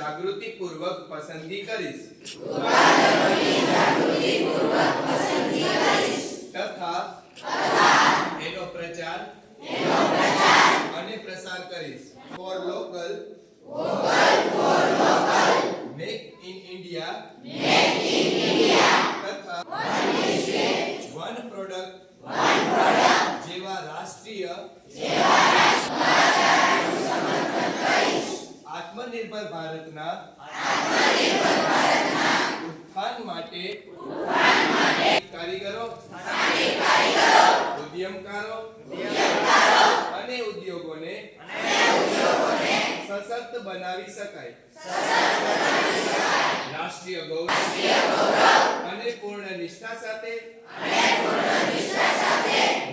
જાગૃતિપૂર્વક પસંદગી કરીશ તથા એનો પ્રચાર અને પ્રસાર કરીશ. For local make in India તથા વન પ્રોડક્ટ જેવા રાષ્ટ્રીય આત્મનિર્ભર ભારતના ઉત્થાન માટે કારીગરો, ઉદ્યમકારો અને ઉદ્યોગોને સશક્ત બનાવી શકાય. રાષ્ટ્રીય ગૌરવ અને પૂર્ણ નિષ્ઠા સાથે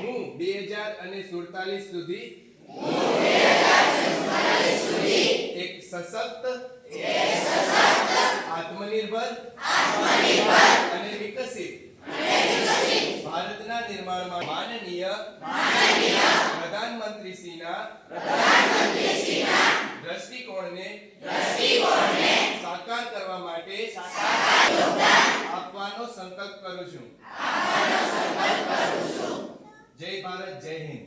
હું 2047 સુધી એક સશક્ત, આત્મનિર્ભર અને વિકસિત ભારતના નિર્માણમાં માનનીય પ્રધાનમંત્રીશ્રીના દ્રષ્ટિકોણને સાકાર કરવા માટે આપવાનો સંકલ્પ કરું છું. જય ભારત, જય હિન્દ.